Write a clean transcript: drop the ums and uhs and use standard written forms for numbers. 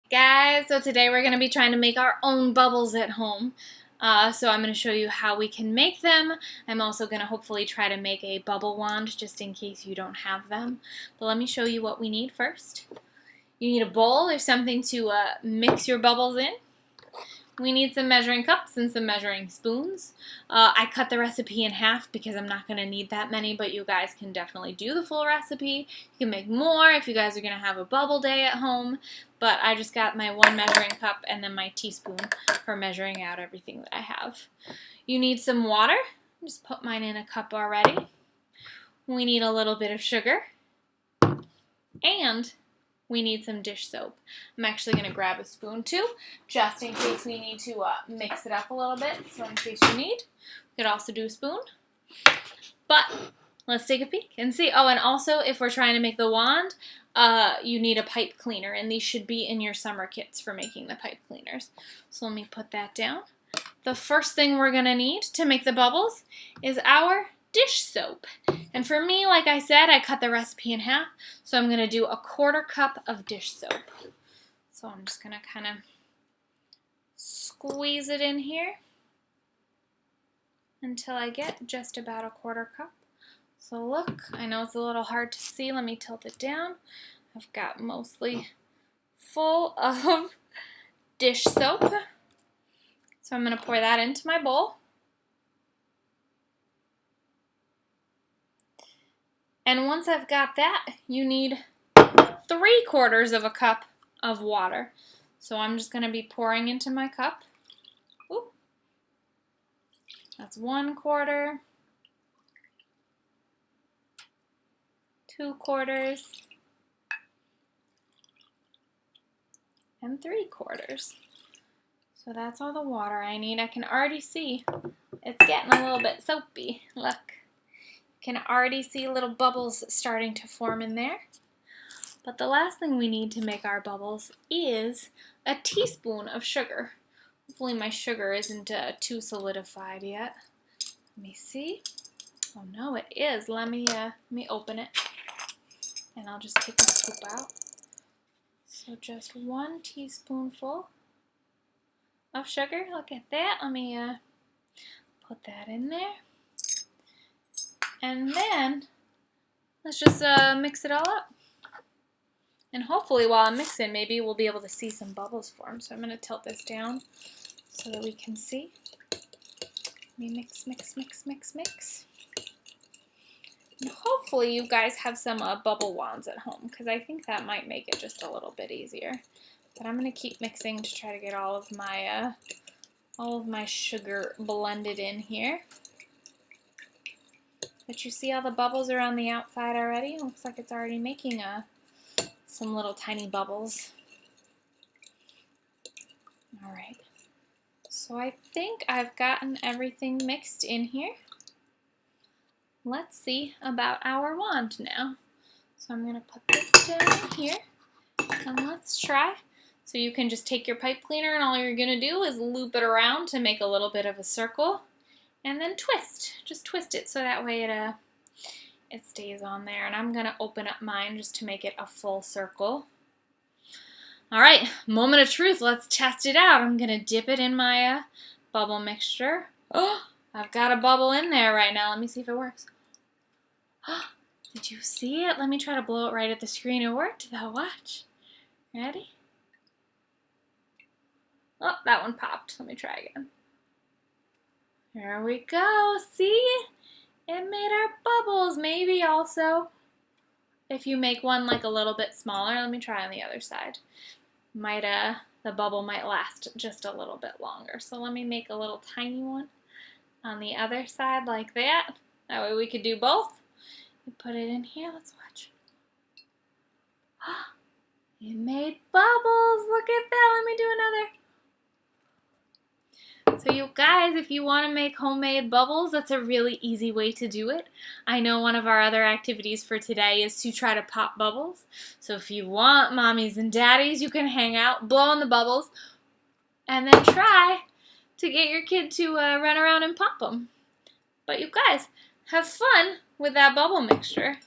Guys, so today we're going to be trying to make our own bubbles at home. So I'm going to show you how we can make them. I'm also going to hopefully try to make a bubble wand just in case you don't have them. But let me show you what we need first. You need a bowl or something to mix your bubbles in. We need some measuring cups and some measuring spoons. I cut the recipe in half because I'm not going to need that many, but you guys can definitely do the full recipe. You can make more if you guys are going to have a bubble day at home, but I just got my one measuring cup and then my teaspoon for measuring out everything that I have. You need some water. Just put mine in a cup already. We need a little bit of sugar, and we need some dish soap. I'm actually going to grab a spoon too, just in case we need to mix it up a little bit. So in case you need, you could also do a spoon. But let's take a peek and see. Oh, and also if we're trying to make the wand, you need a pipe cleaner, and these should be in your summer kits for making the pipe cleaners. So let me put that down. The first thing we're going to need to make the bubbles is our dish soap. And for me, like I said, I cut the recipe in half, so I'm going to do a 1/4 cup of dish soap. So I'm just going to kind of squeeze it in here until I get just about a 1/4 cup. So look, I know it's a little hard to see. Let me tilt it down. I've got mostly full of dish soap. So I'm going to pour that into my bowl. And once I've got that, you need 3/4 of a cup of water. So I'm just going to be pouring into my cup. Ooh. That's 1/4, 2/4, and 3/4. So that's all the water I need. I can already see it's getting a little bit soapy. Look. You can already see little bubbles starting to form in there. But the last thing we need to make our bubbles is a teaspoon of sugar. Hopefully my sugar isn't too solidified yet. Let me see. Oh no, it is. Let me open it, and I'll just take a scoop out. So just 1 teaspoonful of sugar. Look at that. Let me put that in there. And then let's just mix it all up. And hopefully while I'm mixing, maybe we'll be able to see some bubbles form. So I'm going to tilt this down so that we can see. Let me mix, mix, mix, mix, mix. And hopefully you guys have some bubble wands at home, because I think that might make it just a little bit easier. But I'm going to keep mixing to try to get all of my sugar blended in here. But you see all the bubbles are on the outside already? It looks like it's already making some little tiny bubbles. All right. So I think I've gotten everything mixed in here. Let's see about our wand now. So I'm going to put this down here, and let's try. So you can just take your pipe cleaner, and all you're going to do is loop it around to make a little bit of a circle, and then twist. Just twist it so that way it stays on there. And I'm going to open up mine just to make it a full circle. All right, moment of truth. Let's test it out. I'm going to dip it in my bubble mixture. Oh, I've got a bubble in there right now. Let me see if it works. Did you see it? Let me try to blow it right at the screen. It worked though. Watch. Ready? Oh, that one popped. Let me try again. There we go. See? It made our bubbles. Maybe also, if you make one like a little bit smaller, let me try on the other side. The bubble might last just a little bit longer. So let me make a little tiny one on the other side like that. That way we could do both. You put it in here. Let's watch. It made bubbles. Look at that. Let me do another. So you guys, if you want to make homemade bubbles, that's a really easy way to do it. I know one of our other activities for today is to try to pop bubbles. So if you want, mommies and daddies, you can hang out, blow on the bubbles, and then try to get your kid to run around and pop them. But you guys, have fun with that bubble mixture.